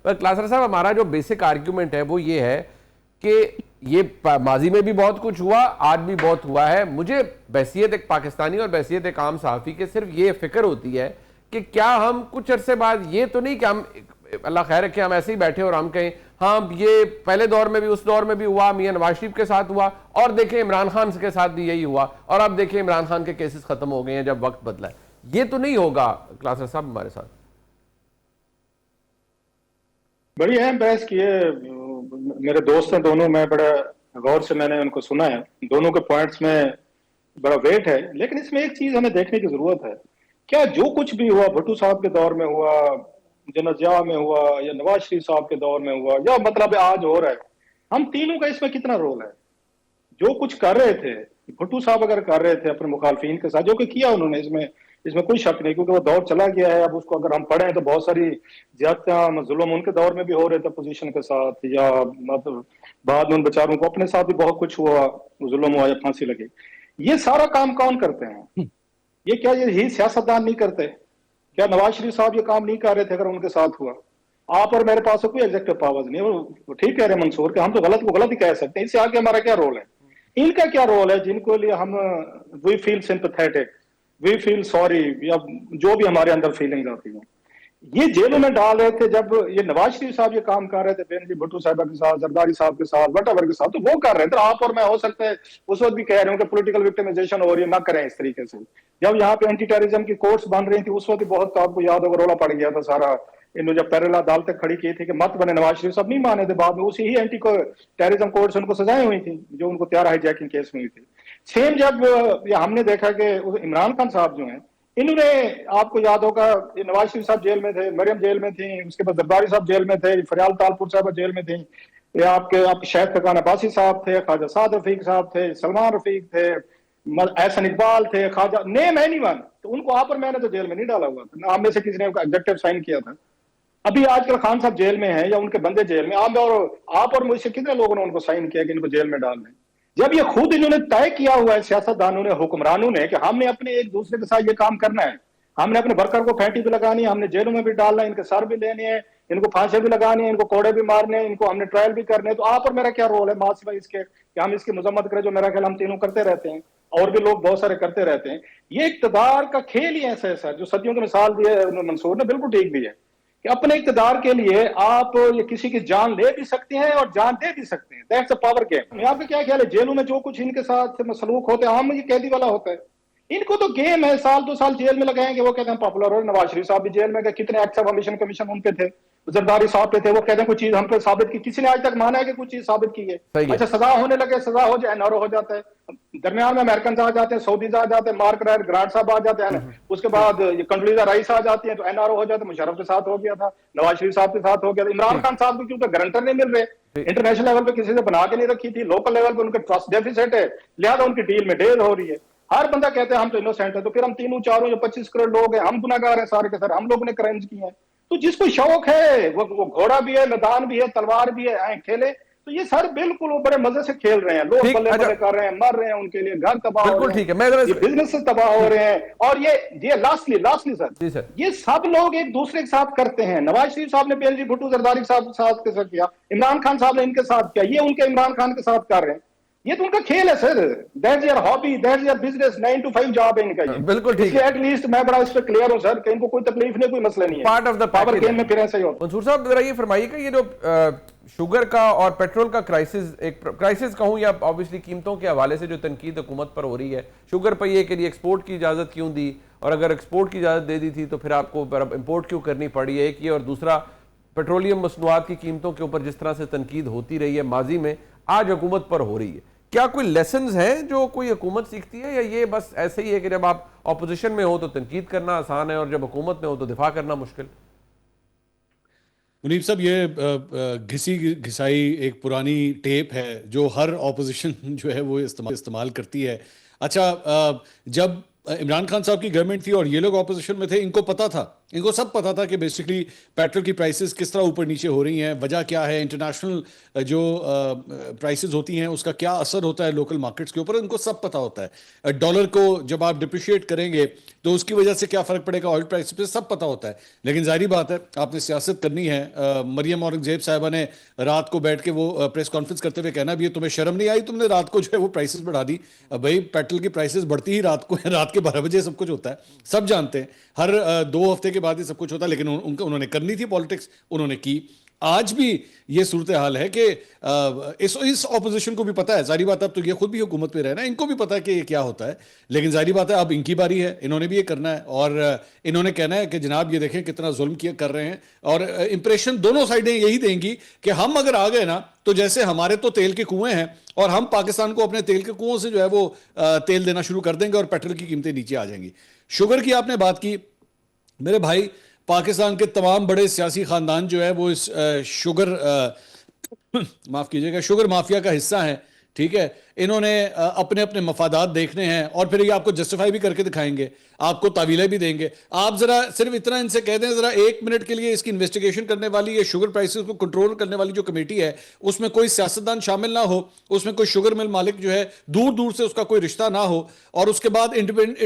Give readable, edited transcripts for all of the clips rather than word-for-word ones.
پر کلاسر صاحب ہمارا جو بیسک آرگیومنٹ ہے وہ یہ ہے کہ یہ ماضی میں بھی بہت کچھ ہوا، آج بھی بہت ہوا ہے. مجھے بحیثیت ایک پاکستانی اور بحیثیت ایک عام صحافی کے صرف یہ فکر ہوتی ہے کہ کیا ہم کچھ عرصے بعد یہ تو نہیں کہ ہم اللہ خیر رکھے ہم ایسے ہی بیٹھے اور ہم کہیں ہاں یہ پہلے دور میں بھی اس دور میں بھی ہوا، میاں نواز شریف کے ساتھ ہوا، اور دیکھیں عمران خان کے ساتھ بھی یہی ہوا، اور اب دیکھیں عمران خان کے کیسز ختم ہو گئے ہیں جب وقت بدلا ہے. یہ تو نہیں ہوگا کلاسر صاحب ہمارے ساتھ؟ بڑی اہم بحث کی ہے. میرے دوست ہیں دونوں، میں بڑا غور سے میں نے ان کو سنا ہے، دونوں کے پوائنٹس میں بڑا ویٹ ہے. لیکن اس میں ایک چیز ہمیں دیکھنے کی ضرورت ہے، کیا جو کچھ بھی ہوا بھٹو صاحب کے دور میں ہوا، جنرل ضیاء میں ہوا، یا نواز شریف صاحب کے دور میں ہوا، یا مطلب آج ہو رہا ہے، ہم تینوں کا اس میں کتنا رول ہے؟ جو کچھ کر رہے تھے بھٹو صاحب اگر کر رہے تھے اپنے مخالفین کے ساتھ، جو کہ کیا انہوں نے، اس میں کوئی شک نہیں، کیونکہ وہ دور چلا گیا ہے. اب اس کو اگر ہم پڑھیں تو بہت ساری زیادتیاں ظلم ان کے دور میں بھی ہو رہے تھے اپوزیشن کے ساتھ، یا مطلب بعد میں ان بیچاروں کو اپنے ساتھ بھی بہت کچھ ہوا، ظلم ہوا یا پھانسی لگی. یہ سارا کام کون کرتے ہیں؟ یہ کیا یہی سیاستدان نہیں کرتے؟ کیا نواز شریف صاحب یہ کام نہیں کر رہے تھے اگر ان کے ساتھ ہوا؟ آپ اور میرے پاس کوئی ایگزیکٹو پاورز نہیں. وہ ٹھیک کہہ رہے ہیں منصور کہ ہم تو غلط کو غلط ہی کہہ سکتے ہیں، اس سے آگے ہمارا کیا رول ہے؟ ان کا کیا رول ہے جن کو لیے ہم وی فیل سمپیتھیٹک، وی فیل سوری، یا جو بھی ہمارے اندر فیلنگ آتی ہیں؟ یہ جیلوں میں ڈال رہے تھے جب یہ نواز شریف صاحب یہ کام کر رہے تھے بین جی بھٹو صاحبہ کے ساتھ، زرداری صاحب کے ساتھ، وٹ ایور کے ساتھ، تو وہ کر رہے تھے. آپ اور میں ہو سکتا ہے اس وقت بھی کہہ رہے ہوں کہ پولیٹیکل وکٹمائزیشن ہو رہی ہے، نہ کریں اس طریقے سے. جب یہاں پہ اینٹی ٹیررزم کی کورٹس بن رہی تھی اس وقت بہت آپ کو یاد ہوگا رولا پڑ گیا تھا سارا. انہوں جب پیرل عدالتیں کھڑی کی تھی کہ مت بنے، نواز شریف صاحب نہیں مانے تھے، بعد میں اسی ہی اینٹی ٹیررزم کورٹ سے ان کو سزائیں ہوئی تھیں جو ان کو تیار ہائی جیکنگ کیس میں ہوئی تھی. سیم جب ہم نے دیکھا کہ عمران خان صاحب جو ہیں، انہوں نے، آپ کو یاد ہوگا نواز شریف صاحب جیل میں تھے، مریم جیل میں تھیں، اس کے بعد زرداری صاحب جیل میں تھے، فریال تالپور صاحب جیل میں تھیں، یا آپ کے شہید فقان عباسی صاحب تھے، خواجہ سعد رفیق صاحب تھے، سلمان رفیق تھے، احسن اقبال تھے، خواجہ نیم اینی ون. تو ان کو آپ اور میں نے تو جیل میں نہیں ڈالا ہوا تھا، آپ میں سے کسی نے ایگزیکٹو سائن کیا تھا. ابھی آج کل خان صاحب جیل میں ہیں یا ان کے بندے جیل میں، آپ اور مجھ سے کتنے لوگوں نے ان کو سائن کیا کہ ان کو جیل میں ڈال دیں؟ جب یہ خود انہوں نے طے کیا ہوا ہے سیاستدانوں نے، حکمرانوں نے، کہ ہم نے اپنے ایک دوسرے کے ساتھ یہ کام کرنا ہے، ہم نے اپنے ورکر کو پھینٹی بھی لگانی ہے، ہم نے جیلوں میں بھی ڈالنا ہے، ان کے سر بھی لینے ہیں، ان کو پھانسے بھی لگانی ہے، ان کو کوڑے بھی مارنے ہیں، ان کو ہم نے ٹرائل بھی کرنے ہیں. تو آپ اور میرا کیا رول ہے ماں سوائے اس کے کہ ہم اس کی مذمت کریں جو میرا خیال ہم تینوں کرتے رہتے ہیں، اور بھی لوگ بہت سارے کرتے رہتے ہیں. یہ اقتدار کا کھیل ہی ایسا ہے سر، جو صدیوں کی مثال دی ہے منصور نے، بالکل ٹھیک بھی ہے کہ اپنے اقتدار کے لیے آپ یہ کسی کی جان لے بھی سکتے ہیں اور جان دے بھی سکتے ہیں. That's a power game. آپ کا کیا خیال ہے جیلوں میں جو کچھ ان کے ساتھ سلوک ہوتے ہیں، عام یہ قیدی والا ہوتا ہے؟ ان کو تو گیم ہے، سال 2 سال جیل میں لگائیں گے، وہ کہتے ہیں پاپولر ہو. نواز شریف صاحب بھی جیل میں گئے، کتنے ایکٹس آف امیشن کمیشن ان پہ تھے، زرداری صاحب پہ تھے، وہ کہتے ہیں کوئی چیز ہم پہ ثابت کی، کسی نے آج تک مانا ہے کہ کوئی چیز ثابت کی ہے؟ اچھا سزا ہونے لگے، سزا ہو جائے، نارو ہو جاتا ہے. درمیان میں امریکنز آ جاتے ہیں، سعودیز آ جاتے ہیں، مارک گرانٹ صاحب آ جاتے ہیں، اس کے بعد یہ کنڈولیزا رائس آ جاتی ہیں، تو این آر او ہو جاتے ہیں. مشرف کے ساتھ ہو گیا تھا، نواز شریف صاحب کے ساتھ ہو گیا تھا. عمران خان صاحب کو کیونکہ گارنٹر نہیں مل رہے، انٹرنیشنل لیول پہ کسی سے بنا کے نہیں رکھی تھی، لوکل لیول پہ ان کے ٹرسٹ ڈیفیسٹ ہے، لہذا ان کی ڈیل میں ڈیل ہو رہی ہے. ہر بندہ کہتے ہیں ہم تو انوسینٹ ہے، تو پھر ہم تینوں چاروں جو 25 کروڑ لوگ ہیں، ہم گناہگار ہیں سارے کے سارے، ہم لوگوں نے کرائمز کیے ہیں. تو جس کو شوق ہے وہ گھوڑا بھی ہے، میدان بھی ہے، تلوار بھی ہے، کھیلے. تو یہ سر بالکل وہ بڑے مزے سے کھیل رہے ہیں، لوگ بلے بلے کر رہے ہیں، مر رہے ہیں، ان کے لیے گھر تباہ ہو رہے ہیں، یہ بزنس تباہ ہو رہے ہیں. اور یہ لاسٹلی سر یہ سب لوگ ایک دوسرے کے ساتھ کرتے ہیں. نواز شریف صاحب نے بین جی بھٹو زرداری صاحب کے ساتھ کیا، عمران خان صاحب نے ان کے ساتھ کیا، یہ ان کے عمران خان کے ساتھ کر رہے ہیں. یہ تو ان کا کھیل ہے sir, that's your hobby, that's your business, 9 to 5 job ہے ان کا. یہ بالکل ٹھیک ہے، ایٹ لیسٹ میں بڑا اس پہ کلیئر ہوں سر کہ ان کو کوئی تکلیف نہیں، کوئی مسئلہ نہیں ہے. Part of the power game میں پھر ایسا ہی ہوتا ہے. منصور صاحب ذرا یہ فرمائیے کہ یہ جو شوگر کا اور پیٹرول کا کرائسس کہوں یا obviously قیمتوں کے حوالے سے جو تنقید حکومت پر ہو رہی ہے، شوگر پہ یہ کہ ایکسپورٹ کی اجازت کیوں دی، اور اگر ایکسپورٹ کی اجازت دے دی تھی تو پھر آپ کو امپورٹ کیوں کرنی پڑی ہے، ایک یہ، اور دوسرا پیٹرولیم مصنوعات کی قیمتوں کے اوپر جس طرح سے تنقید ہوتی رہی ہے ماضی میں، آج حکومت پر ہو رہی ہے. کیا کوئی لیسنز ہیں جو کوئی حکومت سیکھتی ہے، یا یہ بس ایسے ہی ہے کہ جب آپ اپوزیشن میں ہو تو تنقید کرنا آسان ہے اور جب حکومت میں ہو تو دفاع کرنا مشکل؟ منیب صاحب، یہ گھسی گھسائی ایک پرانی ٹیپ ہے جو ہر اپوزیشن جو ہے وہ استعمال کرتی ہے. اچھا، جب عمران خان صاحب کی گورنمنٹ تھی اور یہ لوگ اپوزیشن میں تھے، ان کو پتا تھا ان کو سب پتا تھا کہ بیسکلی پیٹرول کی پرائسز کس طرح اوپر نیچے ہو رہی ہیں, وجہ کیا ہے, انٹرنیشنل جو پرائسز ہوتی ہیں اس کا کیا اثر ہوتا ہے لوکل مارکیٹس کے اوپر, ان کو سب پتا ہوتا ہے. ڈالر کو جب آپ ڈپریشیٹ کریں گے تو اس کی وجہ سے کیا فرق پڑے گا آئل پرائس پہ, سب پتا ہوتا ہے. لیکن ظاہری بات ہے آپ نے سیاست کرنی ہے. مریم اورنگزیب صاحبہ نے رات کو بیٹھ کے وہ پریس کانفرنس کرتے ہوئے کہنا بھی ہے تمہیں شرم نہیں آئی, تم نے رات کو جو ہے وہ پرائسز بڑھا دی. بھائی پیٹرول کی پرائسز بڑھتی ہی رات کو, رات کے 12 بجے سب کچھ ہوتا ہے, سب جانتے ہیں, ہر 2 ہفتے کے بعد یہ سب کچھ ہوتا ہے. لیکن انہوں نے کرنی تھی پالیٹکس, انہوں نے کی. آج بھی یہ صورتحال ہے کہ اس اپوزیشن کو بھی پتا ہے, ظاہری بات ہے اب تو یہ خود بھی حکومت پہ رہنا ہے, ان کو بھی پتا ہے کہ یہ کیا ہوتا ہے. لیکن ظاہری بات ہے اب ان کی باری ہے, انہوں نے بھی یہ کرنا ہے, اور انہوں نے کہنا ہے کہ جناب یہ دیکھیں کتنا ظلم کر رہے ہیں. اور امپریشن دونوں سائڈیں یہی دیں گی کہ ہم اگر آ گئے نا تو جیسے ہمارے تو تیل کے کنویں ہیں اور ہم پاکستان کو اپنے تیل کے کنووں سے جو ہے وہ تیل دینا شروع کر دیں گے اور پیٹرول کی قیمتیں نیچے آ جائیں گی. شوگر کی آپ نے بات کی, میرے بھائی پاکستان کے تمام بڑے سیاسی خاندان جو ہے وہ اس شوگر معاف کیجیے گا شوگر مافیا کا حصہ ہیں. ٹھیک ہے, انہوں نے اپنے اپنے مفادات دیکھنے ہیں اور پھر یہ آپ کو جسٹیفائی بھی کر کے دکھائیں گے, آپ کو تعویلیں بھی دیں گے. آپ ذرا صرف اتنا ان سے کہہ دیں ذرا 1 منٹ کے لیے اس کی انویسٹیگیشن کرنے والی, یہ شوگر پرائسز کو کنٹرول کرنے والی جو کمیٹی ہے اس میں کوئی سیاستدان شامل نہ ہو, اس میں کوئی شوگر مل مالک جو ہے دور دور سے اس کا کوئی رشتہ نہ ہو, اور اس کے بعد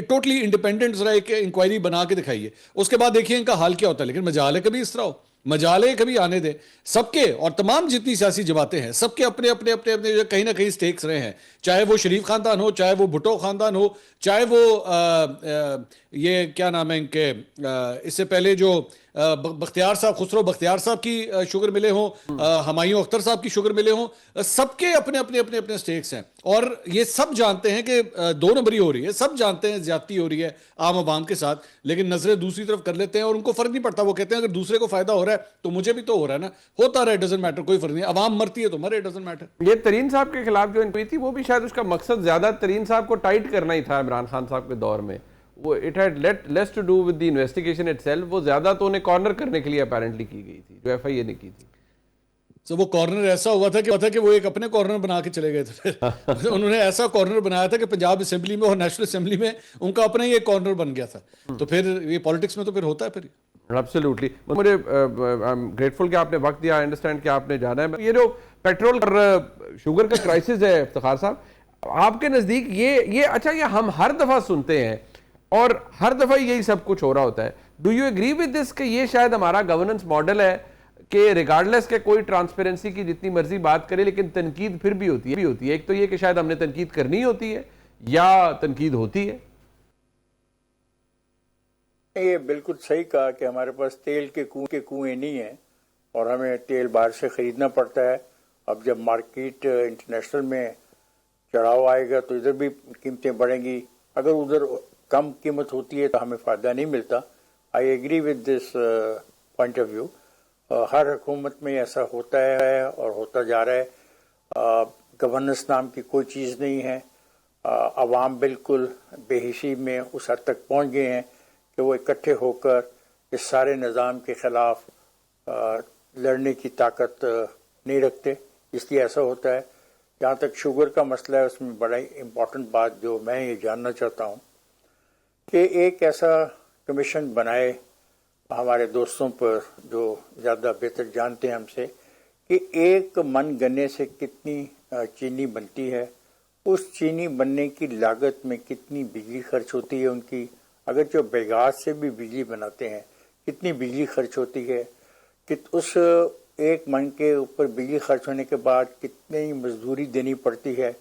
ٹوٹلی انڈیپینڈنٹ ذرا ایک انکوائری بنا کے دکھائیے. اس کے بعد دیکھیے ان کا حال کیا ہوتا ہے. لیکن مجال ہے کبھی اس طرح ہو, مجال ہے کبھی آنے دیں. سب کے اور تمام جتنی سیاسی جماعتیں ہیں سب کے اپنے اپنے اپنے اپنے کہیں نہ کہیں سٹیکس رہے ہیں, چاہے وہ شریف خاندان ہو, چاہے وہ بھٹو خاندان ہو, چاہے وہ یہ کیا نام ہے ان کے اس سے پہلے جو بختیار صاحب, خسرو بختیار صاحب کی شوگر ملے ہوں, ہمایوں اختر صاحب کی شوگر ملے ہوں, سب کے اپنے اپنے اپنے اپنے سٹیکس ہیں. اور یہ سب جانتے ہیں کہ 2 نمبری ہو رہی ہے, سب جانتے ہیں زیادتی ہو رہی ہے عام عوام کے ساتھ, لیکن نظریں دوسری طرف کر لیتے ہیں اور ان کو فرق نہیں پڑتا. وہ کہتے ہیں اگر دوسرے کو فائدہ ہو رہا ہے تو مجھے بھی تو ہو رہا ہے نا, ہوتا رہے, ڈزنٹ میٹر, کوئی فرق نہیں. عوام مرتی ہے تو مرے, ڈزنٹ میٹر. یہ ترین صاحب کے خلاف جو انکوائری تھی وہ بھی شاید اس کا مقصد زیادہ ترین صاحب کو ٹائٹ کرنا ہی تھا عمران خان صاحب کے دور میں. وہ it had less to do with the investigation itself, وہ زیادہ تو انہیں کارنر کرنے کے لیے اپیرنٹلی کی گئی تھی جو ایف آئی اے نے کی تھی. تو وہ کارنر ایسا ہوا تھا کہ وہ ایک اپنے کارنر بنا کے چلے گئے تھے. پھر انہوں نے ایسا کارنر بنایا تھا کہ پنجاب اسمبلی میں اور نیشنل اسمبلی میں ان کا اپنا ہی ایک کارنر بن گیا تھا. تو پھر یہ پالیٹکس میں تو پھر ہوتا ہے. پھر ایبسلیوٹلی, مجھے گریٹفل کہ آپ نے وقت دیا, انڈرسٹینڈ کہ آپ نے جانا ہے. یہ جو پیٹرول اور شوگر کا کرائسس ہے افتخار صاحب, آپ کے نزدیک یہ اچھا یہ ہم ہر دفعہ سنتے ہیں اور ہر دفعہ یہی سب کچھ ہو رہا ہوتا ہے, ڈو یو ایگری ود دس کہ یہ شاید ہمارا گورننس ماڈل ہے کہ ریگارڈلیس کہ کوئی ٹرانسپیرنسی کی جتنی مرضی بات کرے لیکن تنقید پھر بھی ہوتی ہے. ایک تو یہ کہ شاید ہم نے تنقید کرنی ہوتی ہے یا تنقید ہوتی ہے. یہ بالکل صحیح کہا کہ ہمارے پاس تیل کے کنویں نہیں ہیں اور ہمیں تیل باہر سے خریدنا پڑتا ہے. اب جب مارکیٹ انٹرنیشنل میں چڑھاؤ آئے گا تو ادھر بھی قیمتیں بڑھیں گی. اگر ادھر کم قیمت ہوتی ہے تو ہمیں فائدہ نہیں ملتا. I agree with this point of view. ہر حکومت میں ایسا ہوتا ہے اور ہوتا جا رہا ہے. گورننس نام کی کوئی چیز نہیں ہے. عوام بالکل بے حسی میں اس حد تک پہنچ گئے ہیں کہ وہ اکٹھے ہو کر اس سارے نظام کے خلاف لڑنے کی طاقت نہیں رکھتے. اس لیے ایسا ہوتا ہے. جہاں تک شوگر کا مسئلہ ہے اس میں بڑا امپورٹنٹ بات جو میں یہ جاننا چاہتا ہوں کہ ایک ایسا کمیشن بنائے ہمارے دوستوں پر جو زیادہ بہتر جانتے ہیں ہم سے کہ 1 من گنے سے کتنی چینی بنتی ہے, اس چینی بننے کی لاگت میں کتنی بجلی خرچ ہوتی ہے ان کی, اگر جو بیگاز سے بھی بجلی بناتے ہیں کتنی بجلی خرچ ہوتی ہے, کہ اس 1 من کے اوپر بجلی خرچ ہونے کے بعد کتنی مزدوری دینی پڑتی ہے,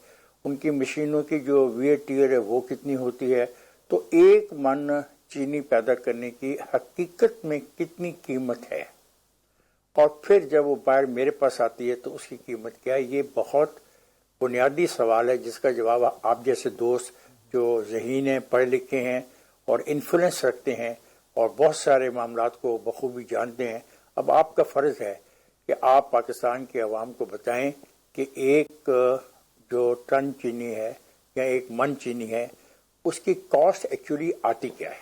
ان کی مشینوں کی جو ویئر ٹیئر ہے وہ کتنی ہوتی ہے. تو 1 من چینی پیدا کرنے کی حقیقت میں کتنی قیمت ہے, اور پھر جب وہ باہر میرے پاس آتی ہے تو اس کی قیمت کیا ہے. یہ بہت بنیادی سوال ہے جس کا جواب آپ جیسے دوست جو ذہین ہیں, پڑھے لکھے ہیں اور انفلوئنس رکھتے ہیں اور بہت سارے معاملات کو بخوبی جانتے ہیں, اب آپ کا فرض ہے کہ آپ پاکستان کے عوام کو بتائیں کہ ایک جو ٹن چینی ہے یا 1 من چینی ہے اس کی کاسٹ ایکچولی آتی کیا ہے.